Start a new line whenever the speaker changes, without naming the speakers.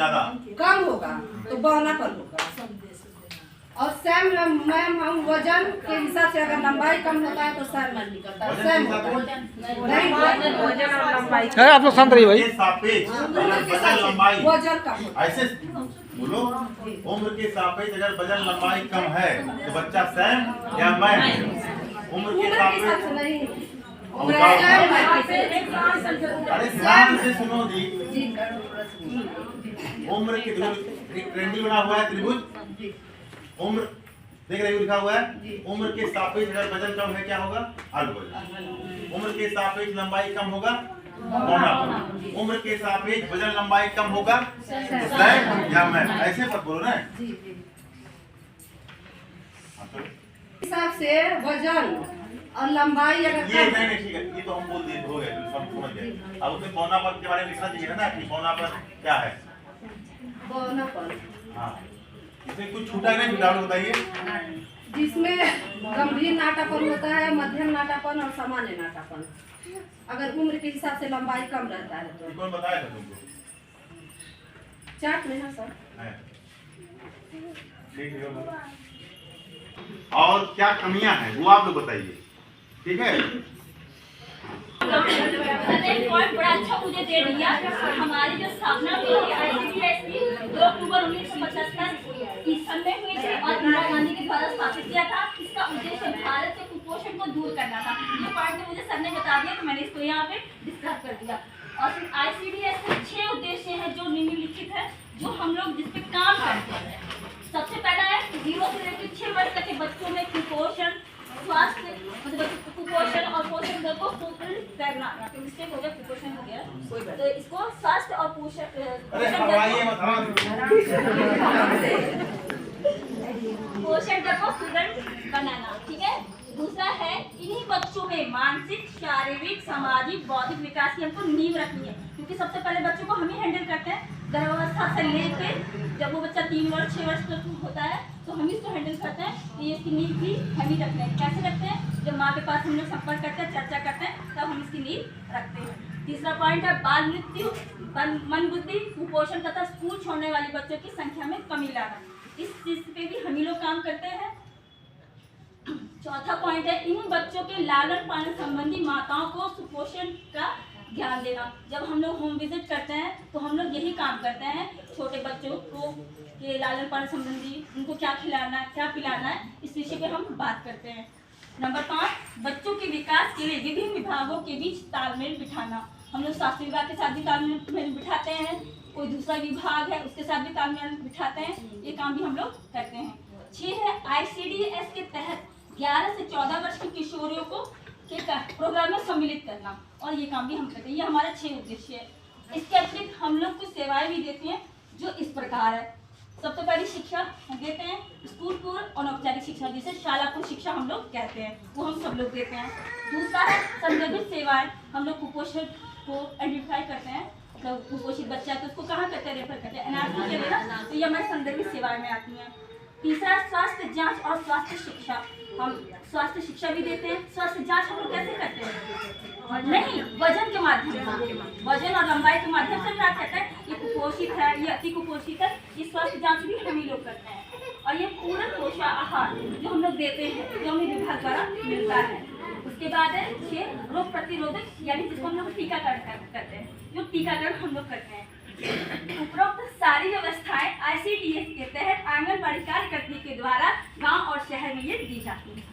ज्यादा
कम होगा तो बहना पर होगा। और सेम मैम हम वजन के हिसाब से अगर लंबाई कम होता है तो सेम मैम निकलता है, सेम होता है नहीं वजन और लंबाई।
अरे आप लोग शांत रहिए भाई।
सापेक्ष वजन लंबाई
वजन कम होता है।
ऐसे बोलो, उम्र के सापेक्ष अगर वजन लंबाई कम है तो बच्चा सैम या मैम? उम्र के सापेक्ष नहीं, अरे ध्यान से सुनो जी। उम्र के एक ट्रेंडिंग बना हुआ है त्रिभुज, उम्र देख रहे हो लिखा हुआ है, उम्र के सापेक्ष अगर वजन कम है क्या होगा? अर्ध वजन। उम्र के सापेक्ष लंबाई कम होगा पौनापन। उम्र के सापेक्ष वजन लंबाई कम होगा सैम या मैम? ऐसे पर बोलो ना
हिसाब से वजन और लंबाई अगर
ये नहीं ठीक है, ये तो हम बोल दिए, हो गए सब समझ गए। अब उसमें पौनापन के बारे में लिखना चाहिए ना कि पौनापन क्या है?
पौनापन
हाँ, इसमें कुछ छूटा नहीं, छूटा बताइए।
जिसमें गंभीर नाटापन होता है, मध्यम नाटापन और सामान्य नाटापन, अगर उम्र के हिसाब से लंबाई कम रहता है तो।
कौन बताया था तुमको?
चार्ट में है सर।
ठीक है, और क्या कमियां हैं वो आप लोग बताइए, ठीक है?
पॉइंट बड़ा अच्छा मुझे दे दिया। हमारी जो स्थापना हुई थी ICDS की 2 अक्टूबर 1975 ईस्वी में हुई थी और इंदिरा गांधी के द्वारा स्थापित किया था। इसका उद्देश्य भारत से कुपोषण को दूर करना था। ये पॉइंट मुझे सर ने बता दिया तो मैंने इसको यहाँ पे डिस्कस कर दिया। और फिर ICDS के 6 उद्देश्य हैं जो निम्नलिखित है, जो हम लोग जिस पे काम करते हैं। सबसे पहला है 0 से लेकर 6 वर्ष तक के बच्चों में कुपोषण, स्वास्थ्य मतलब कुपोषण और पोषण दर को संतुलित करना। मिस्टेक हो गया, कुपोषण हो गया तो इसको स्वास्थ्य और पोषण दर को सुदृढ़ बनाना, ठीक है। दूसरा है इन्हीं बच्चों में मानसिक, शारीरिक, सामाजिक, बौद्धिक विकास की हमको नींव रखनी है, क्योंकि सबसे पहले बच्चों को हम ही हैंडल करते हैं। गर्भावस्था से लेकर जब वो बच्चा 3 वर्ष 6 वर्ष तक होता है तो हम इसको हैंडल करते हैं। तो ये इसकी नींव भी हम ही रखते हैं। कैसे रखते हैं? जब माँ के पास हम लोग संपर्क करते हैं, चर्चा करते हैं, तब हम इसकी नींव रखते हैं। तीसरा पॉइंट है बाल मृत्यु, मन बुद्धि, कुपोषण तथा स्कूल छोड़ने वाले बच्चों की संख्या में कमी लाना। इस चीज पे भी हम ही लोग काम करते हैं। चौथा पॉइंट है इन बच्चों के लालन पालन संबंधी माताओं को सुपोषण का ध्यान देना। जब हम लोग होम विजिट करते हैं तो हम लोग यही काम करते हैं, छोटे बच्चों को के लालन पालन संबंधी उनको क्या खिलाना है, क्या पिलाना है, इस विषय पे हम बात करते हैं। नंबर 5, बच्चों के विकास के लिए विभिन्न विभागों के बीच तालमेल बिठाना। हम लोग स्वास्थ्य विभाग के साथ भी तालमेल बिठाते हैं, कोई दूसरा विभाग है उसके साथ भी तालमेल बिठाते हैं, ये काम भी हम लोग करते हैं। 6 है ICDS के तहत 11 से 14 वर्ष की किशोरियों को प्रोग्राम में सम्मिलित करना, और ये काम भी हम करते हैं। ये हमारा 6 उद्देश्य है। इसके अतिरिक्त हम लोग कुछ सेवाएं भी देते हैं जो इस प्रकार है। सबसे पहली शिक्षा हम देते हैं, स्कूल पूर्व अनौपचारिक शिक्षा जिसे शाला पूर्व शिक्षा हम लोग कहते हैं, वो हम सब लोग देते हैं। दूसरा है संदर्भित सेवाएं, हम लोग कुपोषण को आइडेंटिफाई करते हैं, तो कुपोषित बच्चा तो उसको कहाँ करते हैं, रेफर करते हैं NRC के लिए ना, तो ये हमारी संदर्भित सेवाएं में आती हैं। तीसरा स्वास्थ्य जांच और स्वास्थ्य शिक्षा, हम स्वास्थ्य शिक्षा भी देते हैं। स्वास्थ्य जांच हम लोग कैसे करते हैं? नहीं, वजन के माध्यम से, वजन और लंबाई के माध्यम से क्या कहते हैं ये कुपोषित है, ये अति कुपोषित है, ये स्वास्थ्य जांच भी हम ही लोग करते हैं। और ये पूर्ण पोषाहार जो हम लोग देते हैं, जो हमें विभाग द्वारा मिलता है। उसके बाद है 6 रोग प्रतिरोधक, यानी जिसको हम लोग टीकाकरण करते हैं, जो टीकाकरण हम लोग करते हैं। उपरोक्त सारी व्यवस्थाएं ICDS के तहत आंगनबाड़ी कार्यकर्त्री के द्वारा गांव और शहर में ये दी जाती है।